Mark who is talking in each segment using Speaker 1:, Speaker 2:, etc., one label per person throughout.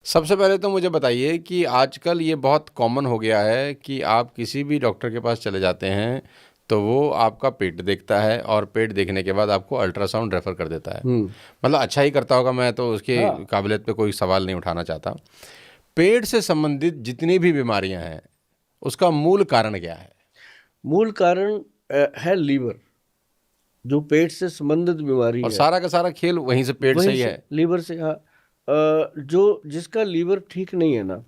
Speaker 1: सबसे पहले तो मुझे बताइए कि आजकल ये बहुत कॉमन हो गया है कि आप किसी भी डॉक्टर के पास चले जाते हैं तो वो आपका पेट देखता है और पेट देखने के बाद आपको अल्ट्रासाउंड रेफर कर देता है।
Speaker 2: हम्म।
Speaker 1: मतलब अच्छा ही करता होगा, मैं तो उसके
Speaker 2: हाँ।
Speaker 1: काबिलियत पे कोई सवाल नहीं उठाना चाहता। पेट से संबंधित जितनी भी बीमारियां हैं उसका मूल कारण क्या है?
Speaker 2: मूल कारण है लीवर। जो पेट से संबंधित बीमारी
Speaker 1: और
Speaker 2: है,
Speaker 1: सारा का सारा खेल वहीं से, पेट से
Speaker 2: वहीं
Speaker 1: ही
Speaker 2: से
Speaker 1: है।
Speaker 2: लीवर से। हाँ। जो जिसका लीवर ठीक नहीं है ना,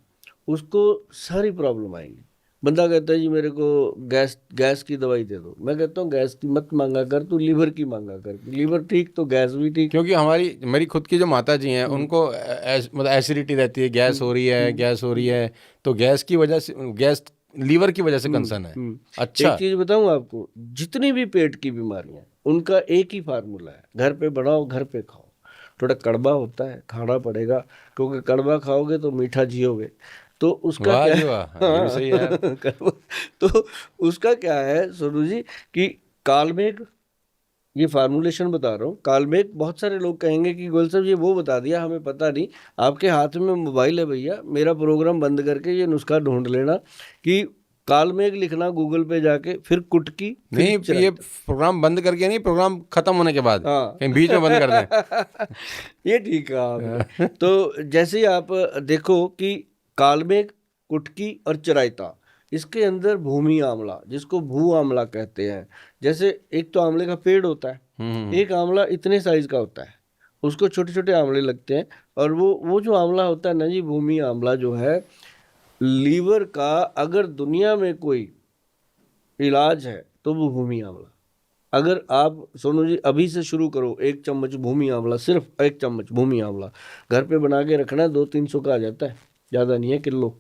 Speaker 2: उसको सारी प्रॉब्लम आएंगी। बंदा कहता है जी मेरे को गैस गैस की दवाई दे दो। मैं कहता हूँ गैस की मत मांगा कर, तू लीवर की मांगा कर। लीवर ठीक तो गैस भी ठीक।
Speaker 1: क्योंकि हमारी मेरी खुद की जो माता जी हैं
Speaker 2: हम्म।
Speaker 1: उनको मतलब एसिडिटी रहती है, गैस हो रही है, गैस हो रही
Speaker 2: हम्म।
Speaker 1: है। तो गैस की वजह से, गैस लीवर की वजह से कंसर्न है।
Speaker 2: एक
Speaker 1: अच्छा।
Speaker 2: चीज बताऊं आपको, जितनी भी पेट की बीमारियां, उनका एक ही फार्मूला है, घर पे बनाओ, घर पे खाओ। थोड़ा कड़वा होता है, खाना पड़ेगा, क्योंकि कड़वा खाओगे तो मीठा जियोगे। तो उसका
Speaker 1: वाह
Speaker 2: क्या
Speaker 1: जी
Speaker 2: है?
Speaker 1: वाह, हाँ, ये भी
Speaker 2: हाँ।
Speaker 1: सही है यार।
Speaker 2: कड़वा। तो उसका क्या है सोनू जी, कि कालमेघ, ये फार्मूलेशन बता रहा हूँ। कालमेघ, बहुत सारे लोग कहेंगे कि गोयल साहब ये वो बता दिया, हमें पता नहीं। आपके हाथ में मोबाइल है भैया, मेरा प्रोग्राम बंद करके ये नुस्खा ढूंढ लेना कि कालमेघ लिखना गूगल पे जाके, फिर कुटकी, फिर
Speaker 1: नहीं, ये
Speaker 2: चिरायता।
Speaker 1: प्रोग्राम बंद करके नहीं, प्रोग्राम खत्म होने के बाद
Speaker 2: हाँ।
Speaker 1: कहीं बीच में बंद कर दें।
Speaker 2: ये ठीक कहा आपने। तो जैसे ही आप देखो कि कालमेघ, कुटकी और चिरायता, इसके अंदर भूमि आंवला, जिसको भू आंवला कहते हैं। जैसे एक तो आंवले का पेड़ होता है, एक आंवला इतने साइज का होता है, उसको छोटे छोटे आंवले लगते हैं। और वो जो आंवला होता है ना जी, भूमि आंवला जो है, लीवर का अगर दुनिया में कोई इलाज है तो वो भूमि आंवला। अगर आप सोनू जी अभी से शुरू करो, 1 चम्मच भूमि आंवला, सिर्फ 1 चम्मच भूमि आंवला घर पे बना के रखना है, 200-300 का आ जाता है, ज़्यादा नहीं है, किलो।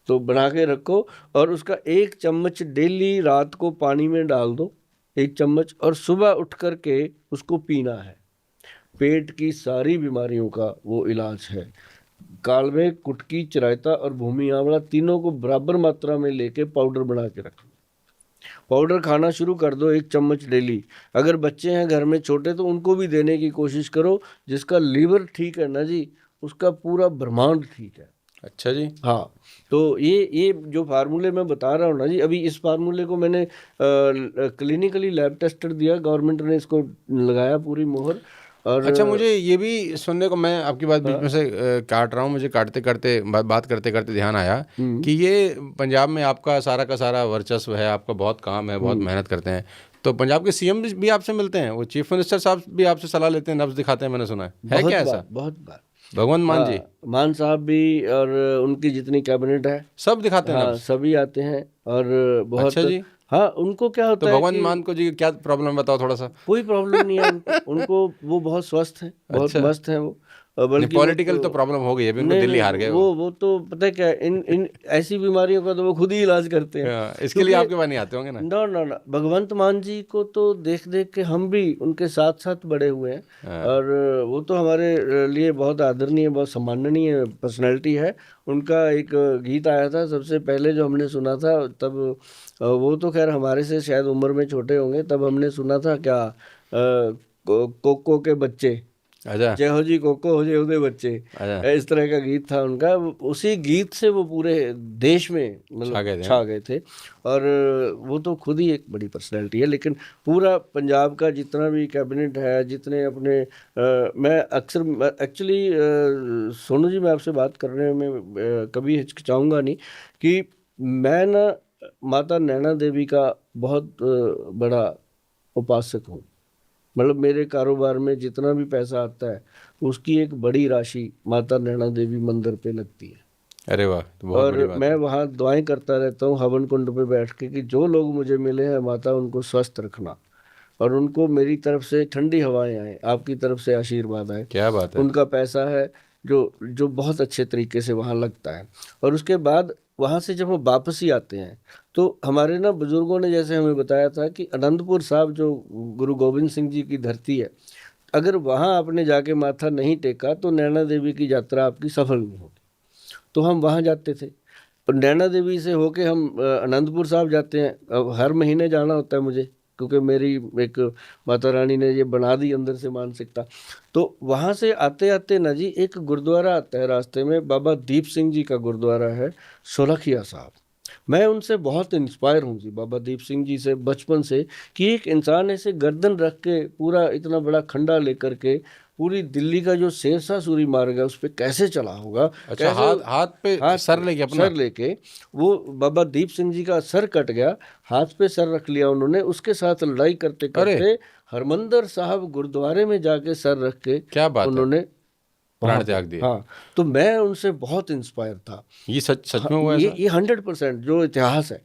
Speaker 2: तो बना के रखो, और उसका 1 चम्मच डेली रात को पानी में डाल दो, 1 चम्मच, और सुबह उठ करके उसको पीना है। पेट की सारी बीमारियों का वो इलाज है। कालमेघ, कुटकी, चिरायता और भूमि आंवला, तीनों को बराबर मात्रा में लेके पाउडर बना के रखो। पाउडर खाना शुरू कर दो, 1 चम्मच डेली। अगर बच्चे हैं घर में छोटे तो उनको भी देने की कोशिश करो। जिसका लीवर ठीक है ना जी, उसका पूरा ब्रह्मांड ठीक है।
Speaker 1: अच्छा जी।
Speaker 2: हाँ। तो ये जो फार्मूले मैं बता रहा हूँ ना जी, अभी इस फार्मूले को मैंने क्लिनिकली लैब टेस्टेड दिया, गवर्नमेंट ने इसको लगाया पूरी मोहर। और
Speaker 1: अच्छा, मुझे ये भी सुनने को, मैं आपकी बात बीच
Speaker 2: हाँ।
Speaker 1: में से काट रहा हूँ, मुझे काटते काटते बात करते करते ध्यान आया
Speaker 2: हम्म।
Speaker 1: कि ये पंजाब में आपका सारा का सारा वर्चस्व है, आपका बहुत काम है, बहुत
Speaker 2: हम्म।
Speaker 1: मेहनत करते हैं। तो पंजाब के सीएम भी आपसे मिलते हैं, वो चीफ मिनिस्टर साहब भी आपसे सलाह लेते हैं, नब्ज दिखाते हैं, मैंने सुना है
Speaker 2: बहुत
Speaker 1: क्या
Speaker 2: बार,
Speaker 1: ऐसा?
Speaker 2: बहुत बार।
Speaker 1: भगवंत मान जी
Speaker 2: हाँ, मान साहब भी, और उनकी जितनी कैबिनेट है,
Speaker 1: सब दिखाते हैं
Speaker 2: हाँ,
Speaker 1: नब्ज?
Speaker 2: सभी आते हैं। और
Speaker 1: अच्छा
Speaker 2: बहुत।
Speaker 1: जी।
Speaker 2: हाँ, उनको क्या
Speaker 1: तो
Speaker 2: होता है
Speaker 1: भगवंत
Speaker 2: कि
Speaker 1: मान को जी क्या प्रॉब्लम, बताओ थोड़ा सा।
Speaker 2: कोई प्रॉब्लम नहीं है उनको। उनको वो बहुत स्वस्थ हैं, बहुत
Speaker 1: अच्छा।
Speaker 2: मस्त हैं वो।
Speaker 1: नहीं,
Speaker 2: बल्कि वो
Speaker 1: पॉलिटिकल
Speaker 2: तो,
Speaker 1: तो प्रॉब्लम हो गई है अभी, उनको
Speaker 2: नहीं
Speaker 1: दिल्ली
Speaker 2: नहीं,
Speaker 1: हार गए वो।
Speaker 2: वो तो पता है क्या है, इन इन ऐसी बीमारियों का तो वो खुद ही इलाज करते हैं।
Speaker 1: हाँ, इसके लिए
Speaker 2: क्योंकि
Speaker 1: आपके पास नहीं आते होंगे ना?
Speaker 2: ना ना ना, भगवंत मान जी को तो देख देख के हम भी उनके साथ साथ बड़े हुए हैं।
Speaker 1: हाँ।
Speaker 2: और वो तो हमारे लिए बहुत आदरणीय, बहुत सम्माननीय पर्सनैलिटी है। उनका एक गीत आया था सबसे पहले जो हमने सुना था तब, वो तो खैर हमारे से शायद उम्र में छोटे होंगे, तब हमने सुना था क्या, कोको के बच्चे,
Speaker 1: अच्छा।
Speaker 2: जय हो जी कोको हो, जय हो दे बच्चे।
Speaker 1: अच्छा।
Speaker 2: इस तरह का गीत था उनका। उसी गीत से वो पूरे देश में
Speaker 1: छा
Speaker 2: मतलब
Speaker 1: गए थे, हाँ?
Speaker 2: छा गए थे। और वो तो खुद ही एक बड़ी पर्सनैलिटी है। लेकिन पूरा पंजाब का जितना भी कैबिनेट है, जितने अपने मैं अक्सर एक्चुअली, सोनू जी मैं आपसे बात करने में कभी हिचकिचाऊंगा नहीं कि मैं ना माता नैना देवी का बहुत बड़ा उपासक हूँ। मतलब मेरे कारोबार में जितना भी पैसा आता है, उसकी एक बड़ी राशि माता नैना देवी मंदिर पे लगती है।
Speaker 1: अरे वाह, तो बहुत
Speaker 2: और
Speaker 1: बड़ी बात
Speaker 2: मैं
Speaker 1: है।
Speaker 2: वहाँ दुआएं करता रहता हूँ हवन कुंड पे बैठ के कि जो लोग मुझे मिले हैं माता, उनको स्वस्थ रखना, और उनको मेरी तरफ से ठंडी हवाएं आए, आपकी तरफ से आशीर्वाद आए।
Speaker 1: क्या बात है।
Speaker 2: उनका पैसा है जो जो बहुत अच्छे तरीके से वहाँ लगता है। और उसके बाद वहाँ से जब हम वापसी आते हैं, तो हमारे ना बुजुर्गों ने जैसे हमें बताया था कि अनंतपुर साहब जो गुरु गोविंद सिंह जी की धरती है, अगर वहाँ आपने जाके माथा नहीं टेका तो नैना देवी की यात्रा आपकी सफल नहीं होगी। तो हम वहाँ जाते थे, और नैना देवी से होके हम अनंतपुर साहब जाते हैं। अब हर महीने जाना होता है मुझे, क्योंकि मेरी एक माता रानी ने ये बना दी अंदर से मानसिकता। तो वहाँ से आते आते ना जी एक गुरुद्वारा आता है रास्ते में, बाबा दीप सिंह जी का गुरुद्वारा है, सोलखिया साहब। मैं उनसे बहुत इंस्पायर हूँ जी, बाबा दीप सिंह जी से बचपन से, कि एक इंसान ऐसे गर्दन रख के पूरा इतना बड़ा खंडा लेकर के पूरी दिल्ली का जो शेरशाह सूरी मार्ग है उस पर कैसे चला होगा,
Speaker 1: अच्छा,
Speaker 2: कैसे
Speaker 1: हाथ हाथ पे
Speaker 2: हाथ
Speaker 1: सर
Speaker 2: पे
Speaker 1: लेके अपना।
Speaker 2: सर लेके, वो बाबा दीप सिंह जी का सर कट गया, हाथ पे सर रख लिया उन्होंने, उसके साथ लड़ाई करते
Speaker 1: अरे
Speaker 2: करते हरमंदर साहब गुरुद्वारे में जाके सर रख के
Speaker 1: क्या बात है,
Speaker 2: उन्होंने
Speaker 1: प्राण
Speaker 2: वहाँ पे,
Speaker 1: त्याग दिए।
Speaker 2: हाँ। तो मैं उनसे बहुत इंस्पायर था।
Speaker 1: ये सच
Speaker 2: हाँ,
Speaker 1: में हुआ ऐसा?
Speaker 2: ये 100% जो इतिहास है,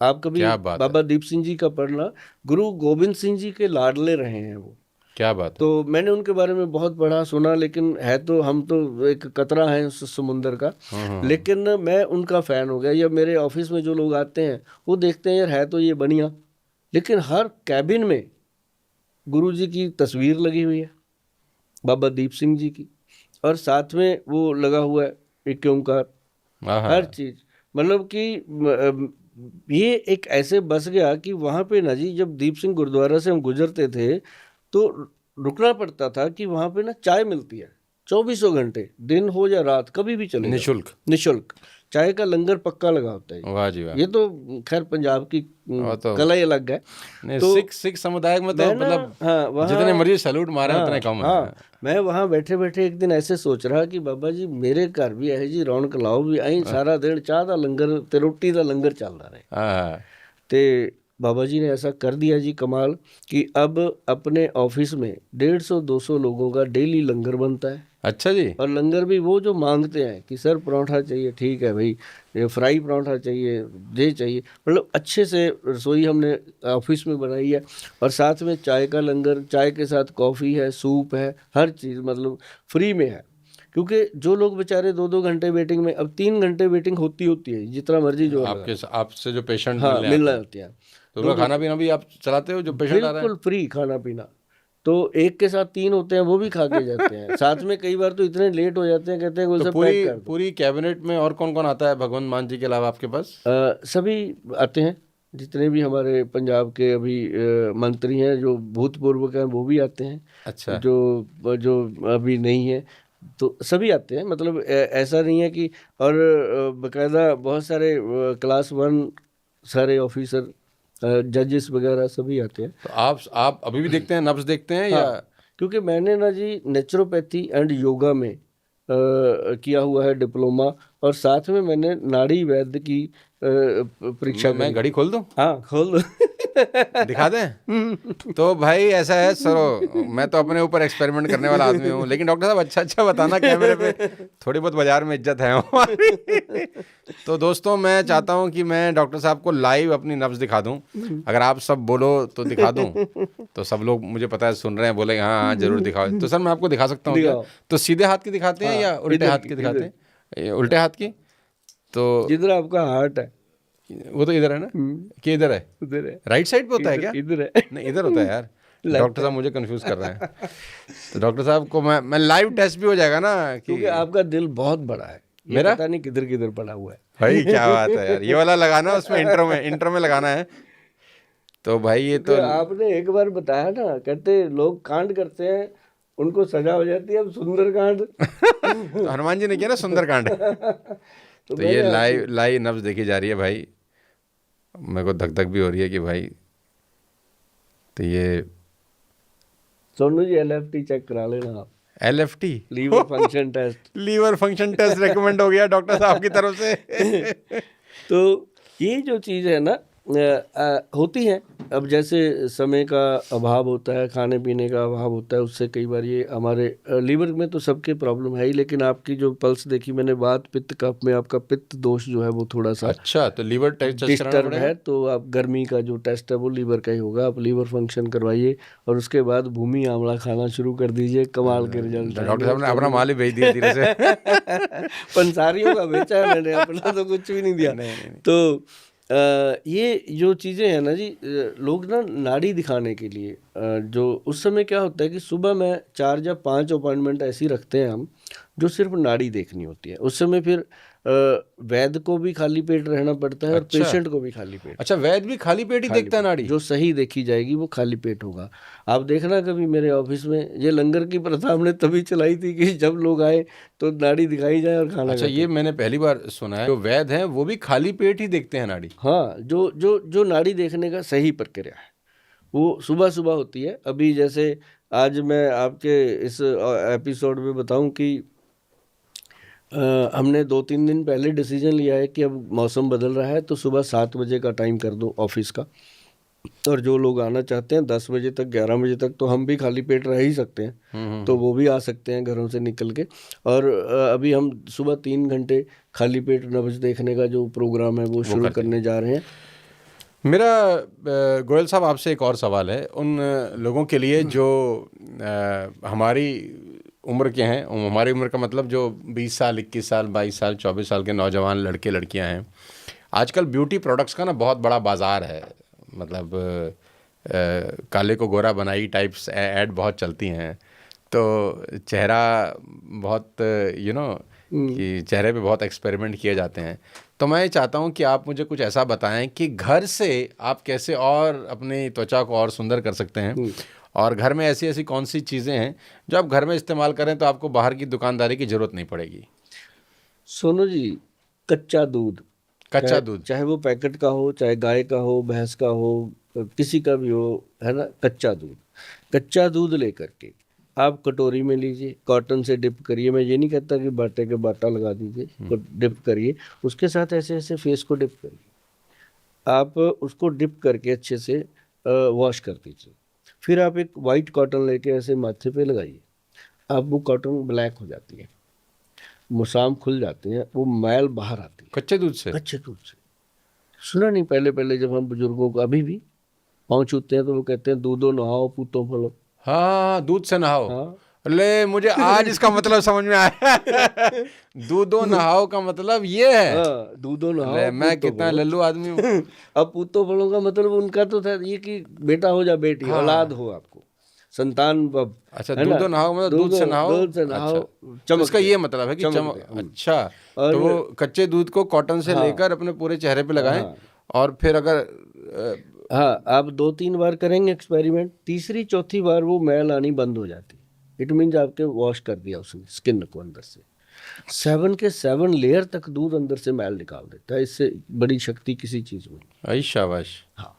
Speaker 2: आप कभी
Speaker 1: क्या बात है,
Speaker 2: बाबा दीप सिंह जी का पढ़ना, गुरु गोविंद सिंह जी के लाडले रहे हैं वो।
Speaker 1: क्या बात है।
Speaker 2: तो मैंने उनके बारे में बहुत पढ़ा सुना, लेकिन है तो हम तो एक कतरा है उस समुंदर का, लेकिन मैं उनका फ़ैन हो गया। या मेरे ऑफिस में जो लोग आते हैं वो देखते हैं यार है तो ये बढ़िया, लेकिन हर कैबिन में गुरु जी की तस्वीर लगी हुई है, बाबा दीप सिंह जी की, और साथ में वो लगा हुआ है एक ओंकार,
Speaker 1: आहा,
Speaker 2: हर चीज। मतलब कि ये एक ऐसे बस गया कि वहां पे ना जी जब दीप सिंह गुरुद्वारा से हम गुजरते थे तो रुकना पड़ता था कि वहां पे ना चाय मिलती है 24 घंटे, दिन हो या रात कभी भी चले जाओ,
Speaker 1: निशुल्क।
Speaker 2: निशुल्क चाय का लंगर पक्का लगा होता है।
Speaker 1: वाह जी वाह।
Speaker 2: ये तो खैर पंजाब की
Speaker 1: वो तो
Speaker 2: कला ही अलग है।
Speaker 1: नहीं,
Speaker 2: तो
Speaker 1: सिख समुदाय में तो
Speaker 2: मैं ना,
Speaker 1: मतलब
Speaker 2: हाँ
Speaker 1: जितने
Speaker 2: वहाँ,
Speaker 1: मर्जी सैल्यूट मारे
Speaker 2: हाँ
Speaker 1: उतने कम है।
Speaker 2: हाँ, मैं वहाँ बैठे बैठे एक दिन ऐसे सोच रहा कि बाबा जी मेरे घर भी है जी रौनक लाओ भी आई, सारा दिन चाह का लंगर ते रोटी का लंगर चलता रहे।
Speaker 1: हाँ,
Speaker 2: ते बाबा जी ने ऐसा कर दिया जी कमाल, कि अब अपने ऑफिस में 150-200 लोगों का डेली लंगर बनता है।
Speaker 1: अच्छा जी।
Speaker 2: और लंगर भी वो जो मांगते हैं कि सर पराठा चाहिए, ठीक है भाई, ये फ्राई पराठा चाहिए, ये चाहिए, मतलब अच्छे से रसोई हमने ऑफिस में बनाई है। और साथ में चाय का लंगर, चाय के साथ कॉफ़ी है, सूप है, हर चीज़ मतलब फ्री में है। क्योंकि जो लोग बेचारे 2-2 घंटे वेटिंग में, अब 3 घंटे वेटिंग होती है जितना मर्जी जोर लगा,
Speaker 1: आपके आपसे जो पेशेंट
Speaker 2: हाँ
Speaker 1: मिलने
Speaker 2: मिलना
Speaker 1: आते हैं
Speaker 2: होती है,
Speaker 1: तो उनका खाना पीना भी आप चलाते हो जो पेशेंट आ रहे
Speaker 2: बिल्कुल फ्री खाना पीना। तो एक के साथ 3 होते हैं वो भी खा के जाते हैं। साथ में कई बार तो इतने लेट हो जाते हैं, कहते हैं कोई
Speaker 1: तो
Speaker 2: सब
Speaker 1: पूरी
Speaker 2: पैक कर दो।
Speaker 1: पूरी कैबिनेट में और कौन कौन आता है भगवंत मान जी के अलावा आपके पास?
Speaker 2: सभी आते हैं, जितने भी हमारे पंजाब के अभी मंत्री हैं जो भूतपूर्व के हैं वो भी आते हैं,
Speaker 1: अच्छा,
Speaker 2: जो जो अभी नहीं है तो सभी आते हैं। मतलब ऐसा नहीं है कि, और बकायदा बहुत सारे क्लास 1 सारे ऑफिसर, जजेस वगैरह सभी आते हैं।
Speaker 1: तो आप अभी भी देखते हैं, नब्ज देखते हैं या?
Speaker 2: हाँ, क्योंकि मैंने ना जी नेचुरोपैथी एंड योगा में किया हुआ है डिप्लोमा, और साथ में मैंने नाड़ी वैद्य की परीक्षा
Speaker 1: मैं
Speaker 2: करी।
Speaker 1: घड़ी खोल दूं,
Speaker 2: हाँ खोल दो।
Speaker 1: दिखा दें? तो भाई ऐसा है सरो, मैं तो अपने ऊपर एक्सपेरिमेंट करने वाला आदमी हूँ, लेकिन डॉक्टर साहब अच्छा अच्छा बताना कैमरे पे, थोड़ी बहुत बाजार में इज्जत है हमारी। तो दोस्तों मैं चाहता हूँ कि मैं डॉक्टर साहब को लाइव अपनी नब्ज दिखा दूँ, अगर आप सब बोलो तो दिखा दूँ। तो सब लोग मुझे पता है सुन रहे हैं, बोले हाँ हाँ जरूर दिखाओ। तो सर मैं आपको दिखा सकता हूँ क्या?
Speaker 2: दिखाओ।
Speaker 1: तो सीधे हाथ की दिखाते हैं
Speaker 2: हाँ,
Speaker 1: या उल्टे
Speaker 2: इधर
Speaker 1: हाथ
Speaker 2: की,
Speaker 1: की दिखाते हैं? ये उल्टे हाथ की। तो
Speaker 2: जिधर आपका हार्ट है
Speaker 1: वो तो इधर है ना कि इधर है?
Speaker 2: उधर है,
Speaker 1: राइट साइड पे होता है क्या?
Speaker 2: इधर है।
Speaker 1: नहीं इधर होता है यार।
Speaker 2: Left
Speaker 1: डॉक्टर साहब मुझे कंफ्यूज कर रहे हैं। तो डॉक्टर साहब को मैं लाइव टेस्ट भी हो जाएगा ना
Speaker 2: क्योंकि
Speaker 1: कि
Speaker 2: आपका दिल बहुत बड़ा है, ये
Speaker 1: मेरा?
Speaker 2: पता नहीं किधर किधर पड़ा हुआ है।
Speaker 1: भाई क्या बात है यार, ये वाला लगाना उसमें इंटर में लगाना है। तो भाई ये
Speaker 2: क्योंकि
Speaker 1: तो
Speaker 2: आपने एक बार बताया ना, कहते लोग कांड करते हैं उनको सजा हो जाती है, अब सुंदर कांड।
Speaker 1: तो हनुमान जी ने किया ना सुंदरकांड।
Speaker 2: तो
Speaker 1: तो ये
Speaker 2: मैंने आपसे,
Speaker 1: लाइव नब्ज देखी जा रही है भाई, मेरे को धक धक भी हो रही है कि भाई। तो ये
Speaker 2: सोनू जी LFT चेक करा लेना आप,
Speaker 1: LFT
Speaker 2: liver function test.
Speaker 1: Liver function test recommend हो गया डॉक्टर साहब की तरफ से।
Speaker 2: तो ये जो चीज़ है ना होती है, अब जैसे समय का अभाव होता है, खाने पीने का अभाव होता है, उससे कई बार ये हमारे लीवर में तो सबके प्रॉब्लम है ही, लेकिन आपकी जो पल्स देखी मैंने, वात पित्त कफ में आपका पित्त दोष जो है वो थोड़ा सा
Speaker 1: अच्छा, तो लीवर टेस्ट कराना
Speaker 2: डिस्टर्ब
Speaker 1: पड़ेगा।
Speaker 2: है। तो आप गर्मी का जो टेस्ट है वो लीवर का ही होगा, आप लीवर फंक्शन करवाइए और उसके बाद भूमि आंवला खाना शुरू कर दीजिए, कमाल के रिजल्ट
Speaker 1: डॉक्टर साहब ने अपना माल ही भेज दिया धीरे से।
Speaker 2: पंसारियों का बेचा है मैंने, अपना तो कुछ भी नहीं दिया।
Speaker 1: नहीं।
Speaker 2: तो ये जो चीज़ें हैं ना जी, लोग ना नाड़ी दिखाने के लिए जो उस समय क्या होता है कि सुबह में 4 या 5 अपॉइंटमेंट ऐसी रखते हैं हम, जो सिर्फ नाड़ी देखनी होती है। उस समय फिर वैद्य को भी खाली पेट रहना पड़ता है और
Speaker 1: अच्छा।
Speaker 2: पेशेंट को भी खाली पेट।
Speaker 1: अच्छा, वैद्य भी खाली पेट ही
Speaker 2: खाली
Speaker 1: देखता है
Speaker 2: पेट।
Speaker 1: नाड़ी?
Speaker 2: जो सही देखी जाएगी वो खाली पेट होगा। आप देखना कभी मेरे ऑफिस में, ये लंगर की प्रथा हमने तभी चलाई थी कि जब लोग आए तो नाड़ी दिखाई जाए और खाना
Speaker 1: अच्छा,
Speaker 2: खाते।
Speaker 1: ये मैंने पहली बार सुना है, जो वैद्य हैं वो भी खाली पेट ही देखते हैं नाड़ी?
Speaker 2: हाँ, जो जो जो नाड़ी देखने का सही प्रक्रिया है वो सुबह सुबह होती है। अभी जैसे आज मैं आपके इस एपिसोड में बताऊं कि हमने 2-3 दिन पहले डिसीजन लिया है कि अब मौसम बदल रहा है तो सुबह 7 बजे का टाइम कर दो ऑफिस का, और जो लोग आना चाहते हैं 10 बजे तक 11 बजे तक तो हम भी खाली पेट रह ही सकते हैं, तो वो भी आ सकते हैं घरों से निकल के। और अभी हम सुबह 3 घंटे खाली पेट नब्ज देखने का जो प्रोग्राम है वो शुरू करने जा रहे हैं।
Speaker 1: मेरा गोयल साहब आपसे एक और सवाल है, उन लोगों के लिए जो हमारी उम्र के हैं, हमारी उम्र का मतलब जो 20 साल 21 साल 22 साल 24 साल के नौजवान लड़के लड़कियां हैं, आजकल ब्यूटी प्रोडक्ट्स का ना बहुत बड़ा बाज़ार है। मतलब काले को गोरा बनाई टाइप्स ऐड बहुत चलती हैं, तो चेहरा बहुत कि चेहरे पे बहुत एक्सपेरिमेंट किए जाते हैं। तो मैं ये चाहता हूँ कि आप मुझे कुछ ऐसा बताएं कि घर से आप कैसे और अपनी त्वचा को और सुंदर कर सकते हैं, और घर में ऐसी ऐसी कौन सी चीज़ें हैं जो आप घर में इस्तेमाल करें तो आपको बाहर की दुकानदारी की ज़रूरत नहीं पड़ेगी।
Speaker 2: सोनू जी, कच्चा दूध,
Speaker 1: कच्चा दूध,
Speaker 2: चाहे वो पैकेट का हो, चाहे गाय का हो, भैंस का हो, किसी का भी हो, है ना, कच्चा दूध लेकर के आप कटोरी में लीजिए, कॉटन से डिप करिए। मैं ये नहीं कहता कि बाटे के बाटा लगा दीजिए, तो डिप करिए, उसके साथ ऐसे ऐसे फेस को डिप करिए। आप उसको डिप करके अच्छे से वॉश कर दीजिए। फिर आप एक वाइट कॉटन लेके ऐसे माथे पे लगाइए। अब वो कॉटन ब्लैक हो जाती है, मुसाम खुल जाते हैं, वो मैल बाहर आती है
Speaker 1: कच्चे दूध से।
Speaker 2: कच्चे दूध से। सुना नहीं पहले पहले जब हम बुजुर्गों को अभी भी पाँव छूते हैं तो वो कहते हैं दूधो नहाओ पूतो फलो।
Speaker 1: हाँ, दूध से नहाओ।
Speaker 2: हाँ।
Speaker 1: ले, मुझे आज इसका मतलब समझ में आया। दूधो नहाओ का मतलब ये है।
Speaker 2: हाँ, दूधो नहाओ
Speaker 1: ले, मैं
Speaker 2: पूतो
Speaker 1: कितना
Speaker 2: फलो।
Speaker 1: लल्लू आदमी हूँ।
Speaker 2: अब पूतो फलो का मतलब उनका तो था ये कि बेटा हो जा बेटी,
Speaker 1: हाँ।
Speaker 2: औलाद हो आपको, संतान बब।
Speaker 1: अच्छा,
Speaker 2: है ना?
Speaker 1: दूधो नहाओ मतलब दूध से नहाओ।
Speaker 2: दूध से नहाओ,
Speaker 1: अच्छा, तो इसका ये मतलब है कि चमक। अच्छा, तो वो कच्चे दूध को कॉटन से लेकर अपने पूरे चेहरे पे लगाएं, और फिर अगर
Speaker 2: हाँ, आप 2-3 बार करेंगे एक्सपेरिमेंट, तीसरी चौथी बार वो मैल आनी बंद हो जाती है। इट मीन्स आपके वॉश कर दिया उसने स्किन को अंदर से। 7 के 7 लेयर तक दूध अंदर से मैल निकाल देता है। इससे बड़ी शक्ति किसी चीज में।
Speaker 1: आई शाबाश।
Speaker 2: हाँ,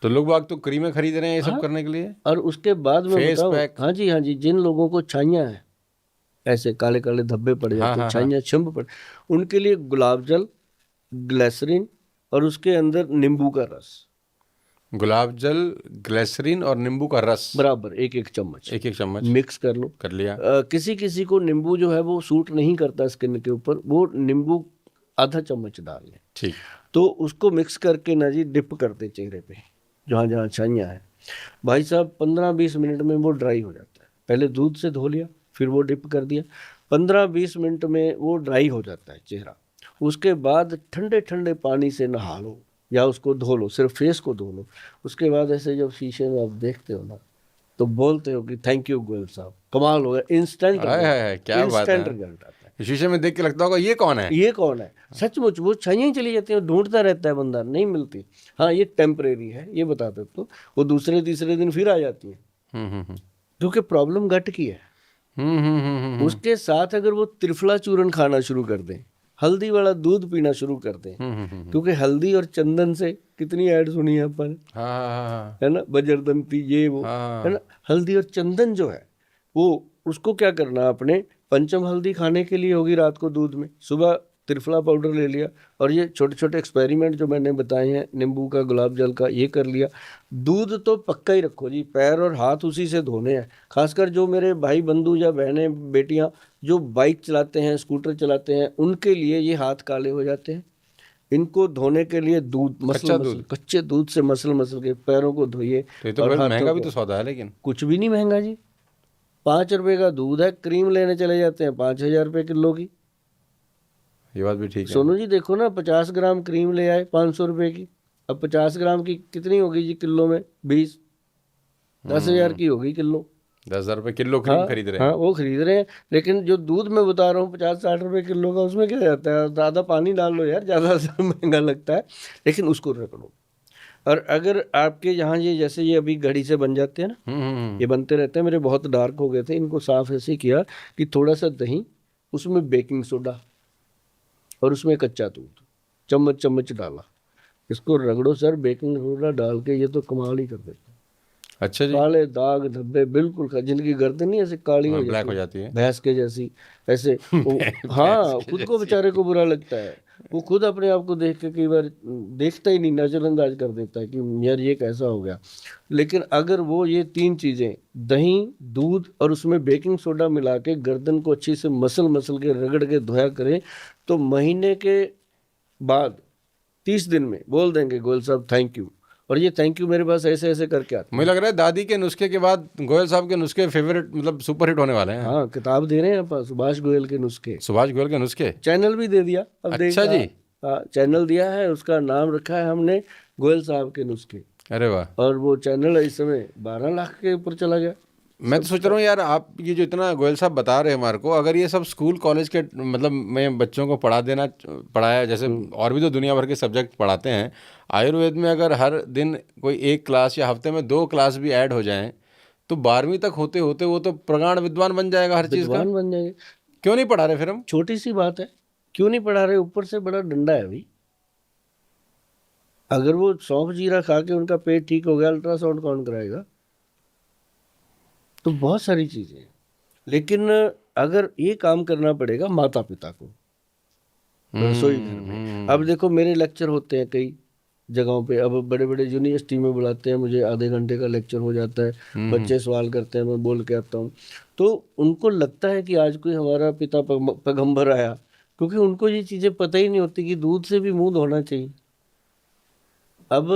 Speaker 1: तो लोग बाग तो क्रीमें खरीद रहे हैं ये सब करने के लिए।
Speaker 2: और उसके बाद में
Speaker 1: फेस
Speaker 2: बताऊं,
Speaker 1: पैक।
Speaker 2: हाँ जी, जिन लोगों को छाइयाँ हैं, ऐसे काले काले धब्बे पड़ जाते हैं, छाइयाँ छिंब पड़, उनके लिए गुलाब जल, ग्लिसरीन और उसके अंदर नींबू का रस।
Speaker 1: गुलाब जल, ग्लिसरीन और नींबू का रस
Speaker 2: बराबर एक चम्मच,
Speaker 1: एक चम्मच
Speaker 2: मिक्स कर लो।
Speaker 1: कर लिया।
Speaker 2: किसी किसी को नींबू जो है वो सूट नहीं करता स्किन के ऊपर, वो नींबू आधा चम्मच डाल लें।
Speaker 1: ठीक।
Speaker 2: तो उसको मिक्स करके ना जी डिप करते चेहरे पे जहाँ जहाँ छाइयाँ हैं। भाई साहब 15-20 मिनट में वो ड्राई हो जाता है। पहले दूध से धो लिया, फिर वो डिप कर दिया, 15-20 मिनट में वो ड्राई हो जाता है चेहरा। उसके बाद ठंडे ठंडे पानी से नहा लो या उसको धो लो, सिर्फ फेस को धो लो। उसके बाद ऐसे जब शीशे में आप देखते हो ना तो बोलते हो कि थैंक यू गोयल साहब, कमाल हो गया, इंस्टेंट
Speaker 1: क्या बात है।
Speaker 2: रिजल्ट आता है।
Speaker 1: शीशे में देख के लगता होगा ये कौन है,
Speaker 2: ये कौन है। सचमुच वो छाइयाँ ही चली जाती है, ढूंढता रहता है बंदा, नहीं मिलती। हाँ, ये टेम्परेरी है, ये बता दो तो वो दूसरे तीसरे दिन फिर आ जाती है, क्योंकि प्रॉब्लम गट की है। उसके साथ अगर वो त्रिफला चूर्ण खाना शुरू कर दें, हल्दी वाला दूध पीना शुरू कर दें, क्योंकि हल्दी और चंदन से कितनी ऐड सुनी है अपन, है ना, बजरदंती ये वो, है ना। हल्दी और चंदन जो है वो, उसको क्या करना आपने, पंचम हल्दी खाने के लिए होगी रात को दूध में, सुबह त्रिफला पाउडर ले लिया, और ये छोटे छोटे एक्सपेरिमेंट जो मैंने बताए हैं, नींबू का, गुलाब जल का, ये कर लिया। दूध तो पक्का ही रखो जी, पैर और हाथ उसी से धोने हैं। खासकर जो मेरे भाई बंधु या बहनें बेटियां जो बाइक चलाते हैं, स्कूटर चलाते हैं, उनके लिए ये हाथ काले हो जाते हैं। इनको धोने के लिए दूध कच्चे दूध से मसल के पैरों को धोइए।
Speaker 1: तो और महंगा भी तो सौदा है, लेकिन
Speaker 2: कुछ भी नहीं महंगा जी, 5 रुपए का दूध है। क्रीम लेने चले जाते हैं 5,000 रुपये किलो की।
Speaker 1: ये बात भी ठीक है
Speaker 2: सोनू जी, देखो ना, 50 ग्राम क्रीम ले आए 500 रुपये की। अब 50 ग्राम की कितनी होगी जी किलो में, 20, 10,000 की होगी किलो।
Speaker 1: 10,000 रुपये किलो क्रीम खरीद रहे हैं।
Speaker 2: हाँ वो खरीद रहे हैं, लेकिन जो दूध मैं बता रहा हूँ 50-60 रुपए किलो का, उसमें क्या जाता है, ज़्यादा पानी डाल लो यार, ज़्यादा महंगा लगता है, लेकिन उसको रगड़ो। और अगर आपके यहाँ ये जैसे ये अभी घड़ी से बन जाते हैं ना, ये बनते रहते हैं, मेरे बहुत डार्क हो गए थे, इनको साफ ऐसे किया कि थोड़ा सा दही, उसमें बेकिंग सोडा और उसमें कच्चा दूध चम्मच चम्मच डाला, इसको रगड़ो सर, बेकिंग सोडा डाल के, ये तो कमाल ही कर देता है।
Speaker 1: अच्छा जी।
Speaker 2: काले दाग धब्बे बिल्कुल जिनकी गर्दन नहीं ऐसे काली हो
Speaker 1: ब्लैक हो
Speaker 2: जाती
Speaker 1: जाती है।
Speaker 2: भैंस के जैसी ऐसे हाँ, खुद को बेचारे को बुरा लगता है, वो खुद अपने आप को देख के कई बार देखता ही नहीं, नजरअंदाज कर देता है कि यार ये कैसा हो गया। लेकिन अगर वो ये 3 चीजें, दही, दूध और उसमें बेकिंग सोडा मिला के गर्दन को अच्छी से मसल मसल के रगड़ के धोया करें, तो महीने के बाद 30 दिन में बोल देंगे गोयल साहब थैंक यू। और ये थैंक यू मेरे पास ऐसे ऐसे करके आते हैं।
Speaker 1: मुझे लग रहा है दादी के नुस्खे के बाद गोयल साहब के नुस्खे फेवरेट, मतलब सुपर हिट होने वाले हैं।
Speaker 2: हाँ, किताब दे रहे हैं आप, सुभाष गोयल के नुस्खे,
Speaker 1: सुभाष गोयल के नुस्खे,
Speaker 2: चैनल भी दे दिया अब।
Speaker 1: अच्छा जी।
Speaker 2: हाँ, चैनल दिया है, उसका नाम रखा है हमने गोयल साहब के नुस्खे,
Speaker 1: अरे वाह।
Speaker 2: और वो चैनल इस समय 12 लाख के ऊपर चला गया।
Speaker 1: मैं तो सोच रहा हूँ यार, आप ये जो इतना गोयल साहब बता रहे हैं हमारे को, अगर ये सब स्कूल कॉलेज के मतलब में बच्चों को पढ़ाया, जैसे और भी तो दुनिया भर के सब्जेक्ट पढ़ाते हैं, आयुर्वेद में अगर हर दिन कोई 1 क्लास या हफ्ते में 2 क्लास भी ऐड हो जाएं, तो 12वीं तक होते होते वो तो प्रगाढ़ विद्वान बन जाएगा हर चीज़ का।
Speaker 2: विद्वान बन जाएंगे।
Speaker 1: क्यों नहीं पढ़ा रहे फिर हम?
Speaker 2: छोटी सी बात है, क्यों नहीं पढ़ा रहे, ऊपर से बड़ा डंडा है भाई। अगर वो सौंफ जीरा खा के उनका पेट ठीक हो गया, अल्ट्रासाउंड कौन कराएगा? तो बहुत सारी चीजें हैं, लेकिन अगर ये काम करना पड़ेगा माता पिता को रसोई घर में। अब देखो मेरे लेक्चर होते हैं कई जगहों पे, अब बड़े बड़े यूनिवर्सिटी में बुलाते हैं मुझे, आधे घंटे का लेक्चर हो जाता है, बच्चे सवाल करते हैं, मैं बोल के आता हूँ, तो उनको लगता है कि आज कोई हमारा पिता पैगंबर आया, क्योंकि उनको ये चीज़ें पता ही नहीं होती कि दूध से भी मुंह धोना चाहिए। अब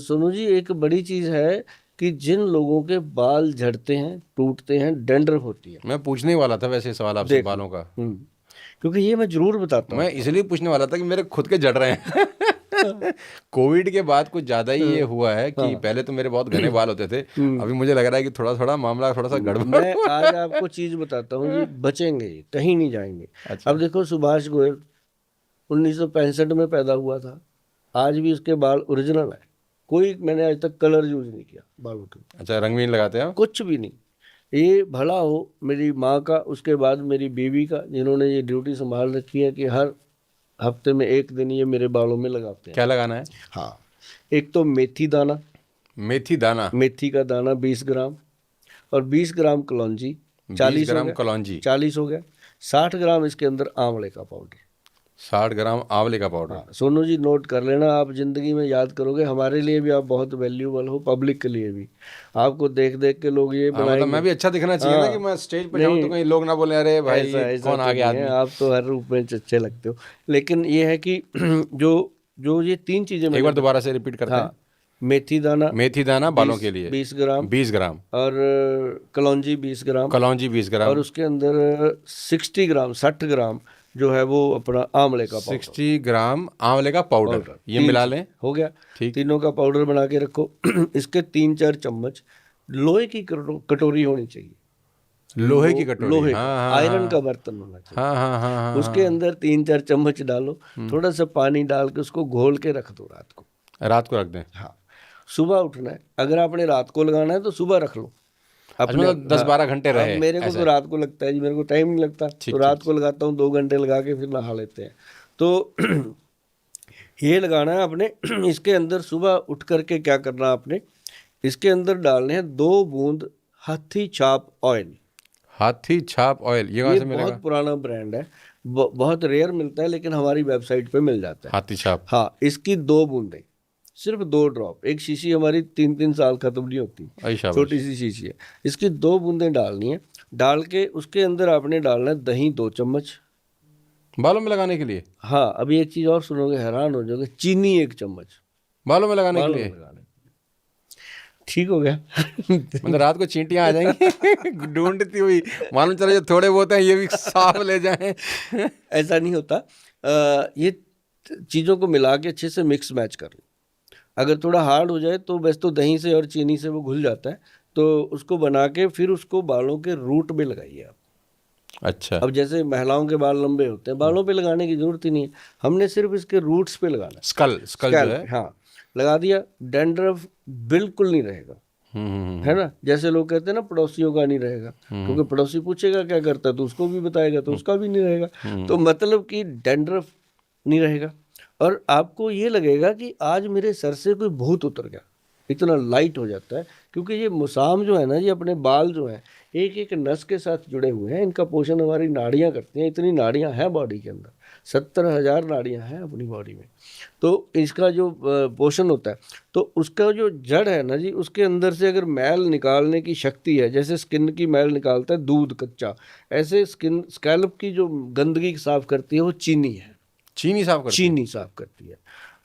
Speaker 2: सोनू जी, एक बड़ी चीज़ है कि जिन लोगों के बाल झड़ते हैं, टूटते हैं, डैंड्रफ होती है,
Speaker 1: मैं पूछने ही वाला था वैसे सवाल आपसे
Speaker 2: देखो।
Speaker 1: बालों का।
Speaker 2: क्योंकि ये मैं जरूर बताता हूँ।
Speaker 1: मैं इसलिए पूछने वाला था कि मेरे खुद के झड़ रहे हैं। कोविड के बाद कुछ ज्यादा ही ये हुआ है कि पहले तो मेरे बहुत घने बाल होते थे, अभी मुझे लग रहा है कि थोड़ा थोड़ा मामला थोड़ा सा गड़बड़।
Speaker 2: मैं आज आपको चीज बताता हूँ, ये बचेंगे, ये कहीं नहीं जाएंगे।
Speaker 1: अच्छा।
Speaker 2: अब देखो सुभाष गोयल 1965 में पैदा हुआ था, आज भी उसके बाल ओरिजिनल है, कोई मैंने आज तक कलर यूज नहीं किया बालों के,
Speaker 1: अच्छा, रंग भी नहीं लगाते हैं?
Speaker 2: कुछ भी नहीं। ये भला हो मेरी माँ का, उसके बाद मेरी बीवी का, जिन्होंने ये ड्यूटी संभाल रखी है कि हर हफ्ते में 1 दिन ये मेरे बालों में लगाते हैं।
Speaker 1: क्या लगाना है?
Speaker 2: हाँ, एक तो मेथी दाना,
Speaker 1: मेथी दाना,
Speaker 2: मेथी का दाना 20 ग्राम, और 20 ग्राम कलौंजी,
Speaker 1: 20 ग्राम कलौंजी,
Speaker 2: 40 हो गया। 60 ग्राम इसके अंदर आंवले का पाउडर,
Speaker 1: 60 ग्राम आंवले का पाउडर।
Speaker 2: हाँ, सोनू जी नोट कर लेना, आप जिंदगी में याद करोगे, हमारे लिए भी आप बहुत वैल्यूबल हो, पब्लिक के लिए भी, आपको देख देख के लोग ये
Speaker 1: मतलब
Speaker 2: बनाएंगे।
Speaker 1: मैं भी अच्छा दिखना चाहिए ना, कि मैं स्टेज पे जाऊं तो कहीं लोग ना बोले अरे भाई ये कौन आ गया आदमी।
Speaker 2: आप तो हर रूप में अच्छे लगते हो, लेकिन ये है कि जो जो ये 3 चीजें
Speaker 1: एक बार दोबारा से रिपीट करते हैं।
Speaker 2: हाँ, मेथी दाना,
Speaker 1: मेथी दाना बालों के लिए
Speaker 2: 20 ग्राम,
Speaker 1: 20 ग्राम,
Speaker 2: और कलौंजी 20 ग्राम,
Speaker 1: कलौंजी 20 ग्राम,
Speaker 2: और उसके अंदर 60 ग्राम जो है वो अपना आंवले का पाउडर,
Speaker 1: 60 ग्राम आंवले का पाउडर, ये मिला लें।
Speaker 2: हो गया।
Speaker 1: ठीक।
Speaker 2: तीनों का पाउडर बना के रखो। इसके 3-4 चम्मच लोहे की कटोरी होनी चाहिए,
Speaker 1: लोहे की कटोरी,
Speaker 2: लोहे
Speaker 1: हाँ,
Speaker 2: का,
Speaker 1: हाँ,
Speaker 2: आयरन
Speaker 1: हाँ,
Speaker 2: का बर्तन होना चाहिए।
Speaker 1: हाँ हाँ हाँ हाँ,
Speaker 2: उसके अंदर 3-4 चम्मच डालो, थोड़ा सा पानी डाल के उसको घोल के रख दो रात को।
Speaker 1: रात को रख दें?
Speaker 2: हाँ, सुबह उठना है, अगर आपने रात को लगाना है तो सुबह रख लो अपने,
Speaker 1: मतलब 10-12 घंटे रहे।
Speaker 2: अब मेरे को तो रात को लगता है जी, मेरे को टाइम नहीं लगता, तो रात को लगाता हूँ, 2 घंटे लगा के फिर नहा लेते हैं। तो ये लगाना है आपने। इसके अंदर सुबह उठ करके क्या करना है आपने, इसके अंदर डालने हैं 2 बूंद हाथी छाप ऑयल।
Speaker 1: हाथी छाप ऑयल, ये कहाँ से मिलेगा?
Speaker 2: बहुत पुराना ब्रांड है, बहुत रेयर मिलता है, लेकिन हमारी वेबसाइट पे मिल जाता है।
Speaker 1: हाथी छाप,
Speaker 2: हाँ, इसकी 2 बूंदें, सिर्फ 2 ड्रॉप, एक शीशी हमारी 3-3 साल खत्म नहीं होती,
Speaker 1: ऐसा
Speaker 2: छोटी सी शीशी है, इसकी 2 बूंदें डालनी है। डाल के उसके अंदर आपने डालना है दही 2 चम्मच
Speaker 1: बालों में लगाने के लिए।
Speaker 2: हाँ, अभी एक चीज और सुनोगे, हैरान हो जाओगे, चीनी 1 चम्मच
Speaker 1: बालों में लगाने के
Speaker 2: बालों
Speaker 1: लिए।
Speaker 2: में लगाने। ठीक हो गया।
Speaker 1: मतलब रात को चींटियां आ जाएंगी ढूंढती हुई, मालूम चला जो थोड़े बहुत हैं ये भी साफ ले जाएं।
Speaker 2: ऐसा नहीं होता। ये चीज़ों को मिला के अच्छे से मिक्स मैच कर लो। अगर थोड़ा हार्ड हो जाए तो वैसे तो दही से और चीनी से वो घुल जाता है, तो उसको बना के फिर उसको बालों के रूट में लगाइए आप।
Speaker 1: अच्छा।
Speaker 2: अब जैसे महिलाओं के बाल लंबे होते हैं, बालों पे लगाने की जरूरत ही नहीं है, हमने सिर्फ इसके रूट्स पे लगाना है।
Speaker 1: स्कल जो
Speaker 2: स्कैल्प
Speaker 1: है।
Speaker 2: पे, हाँ, लगा दिया, डैंड्रफ बिल्कुल नहीं रहेगा, है ना। जैसे लोग कहते हैं ना पड़ोसियों का नहीं रहेगा, क्योंकि पड़ोसी पूछेगा क्या करता है तो उसको भी बताएगा, तो उसका भी नहीं रहेगा। तो मतलब कि डैंड्रफ नहीं रहेगा, और आपको ये लगेगा कि आज मेरे सर से कोई भूत उतर गया, इतना लाइट हो जाता है। क्योंकि ये मुसाम जो है ना, ये अपने बाल जो हैं एक एक नस के साथ जुड़े हुए हैं, इनका पोषण हमारी नाड़ियां करती हैं। इतनी नाड़ियां हैं बॉडी के अंदर, 70,000 नाड़ियां हैं अपनी बॉडी में। तो इसका जो पोषण होता है, तो उसका जो जड़ है ना जी, उसके अंदर से अगर मैल निकालने की शक्ति है, जैसे स्किन की मैल निकालता है दूध कच्चा, ऐसे स्कैल्प की जो गंदगी साफ करती है वो चीनी है।
Speaker 1: चीनी साफ करती है?
Speaker 2: चीनी साफ करती है।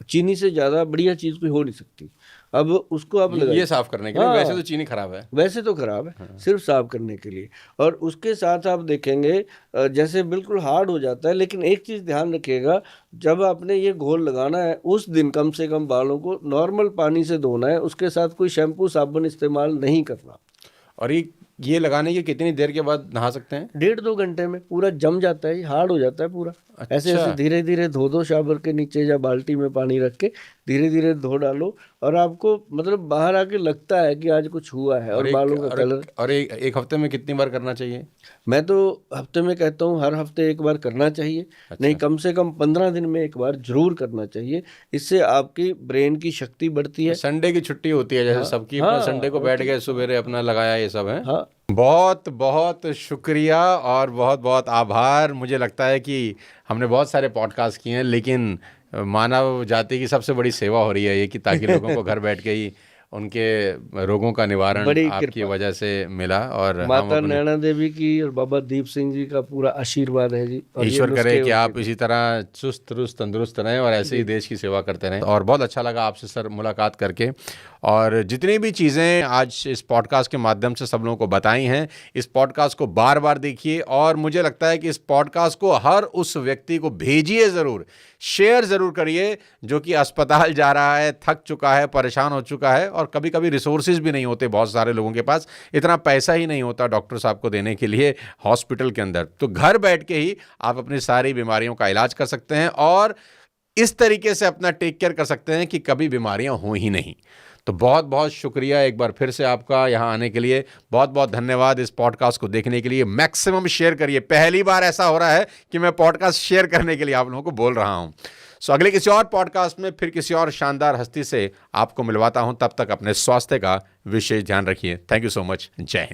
Speaker 2: चीनी से ज़्यादा बढ़िया चीज़ कोई हो नहीं सकती। अब उसको आप लगाइए,
Speaker 1: ये साफ करने के लिए।
Speaker 2: हाँ,
Speaker 1: वैसे तो चीनी खराब है।
Speaker 2: वैसे तो खराब है,
Speaker 1: हाँ।
Speaker 2: सिर्फ साफ करने के लिए। और उसके साथ आप देखेंगे जैसे बिल्कुल हार्ड हो जाता है, लेकिन एक चीज़ ध्यान रखिएगा, जब आपने ये घोल लगाना है उस दिन कम से कम बालों को नॉर्मल पानी से धोना है, उसके साथ कोई शैम्पू साबुन इस्तेमाल नहीं करना।
Speaker 1: और ये लगाने के कितनी देर के बाद नहा सकते हैं?
Speaker 2: 1.5-2 घंटे में पूरा जम जाता है, हार्ड हो जाता है पूरा। ऐसे
Speaker 1: अच्छा।
Speaker 2: ऐसे धीरे धीरे धो दो, शावर के नीचे या बाल्टी में पानी रख के धीरे धीरे धो डालो, और आपको मतलब बाहर आके लगता है कि आज कुछ हुआ है। और बालों का कलर।
Speaker 1: और एक हफ्ते में कितनी बार करना चाहिए?
Speaker 2: मैं तो हफ्ते में कहता हूँ, हर हफ्ते एक बार करना चाहिए।
Speaker 1: अच्छा।
Speaker 2: नहीं, कम से कम 15 दिन में एक बार जरूर करना चाहिए। इससे आपकी ब्रेन की शक्ति बढ़ती है।
Speaker 1: संडे की छुट्टी होती है जैसे
Speaker 2: हाँ,
Speaker 1: सबकी,
Speaker 2: हाँ,
Speaker 1: अपना संडे को बैठ गए, सवेरे अपना लगाया, ये सब है।
Speaker 2: हाँ,
Speaker 1: बहुत बहुत शुक्रिया और बहुत बहुत आभार। मुझे लगता है कि हमने बहुत सारे पॉडकास्ट किए हैं, लेकिन मानव जाति की सबसे बड़ी सेवा हो रही है ये, कि ताकि लोगों को घर बैठ के ही उनके रोगों का निवारण
Speaker 2: बड़ी
Speaker 1: आपकी
Speaker 2: कृपा।
Speaker 1: वजह से मिला। और हम
Speaker 2: माता
Speaker 1: अपने
Speaker 2: नैना देवी की और बाबा दीप सिंह जी का पूरा आशीर्वाद है जी। और ये
Speaker 1: ईश्वर करे
Speaker 2: नुस्खे
Speaker 1: कि आप
Speaker 2: उनके
Speaker 1: इसी तरह चुस्त दुरुस्त तंदुरुस्त रहें और ऐसे ही देश की सेवा करते रहें। और बहुत अच्छा लगा आपसे सर मुलाकात करके, और जितनी भी चीज़ें आज इस पॉडकास्ट के माध्यम से सब लोगों को बताई हैं, इस पॉडकास्ट को बार बार देखिए। और मुझे लगता है कि इस पॉडकास्ट को हर उस व्यक्ति को भेजिए ज़रूर, शेयर ज़रूर करिए जो कि अस्पताल जा रहा है, थक चुका है, परेशान हो चुका है, और कभी कभी रिसोर्सेज भी नहीं होते बहुत सारे लोगों के पास, इतना पैसा ही नहीं होता डॉक्टर साहब को देने के लिए हॉस्पिटल के अंदर। तो घर बैठ के ही आप अपनी सारी बीमारियों का इलाज कर सकते हैं और इस तरीके से अपना टेक केयर कर सकते हैं कि कभी बीमारियां हो ही नहीं। तो बहुत बहुत शुक्रिया एक बार फिर से आपका यहाँ आने के लिए। बहुत बहुत धन्यवाद इस पॉडकास्ट को देखने के लिए। मैक्सिमम शेयर करिए। पहली बार ऐसा हो रहा है कि मैं पॉडकास्ट शेयर करने के लिए आप लोगों को बोल रहा हूँ। सो अगले किसी और पॉडकास्ट में फिर किसी और शानदार हस्ती से आपको मिलवाता हूँ। तब तक अपने स्वास्थ्य का विशेष ध्यान रखिए। Thank you so much. जय हिंद।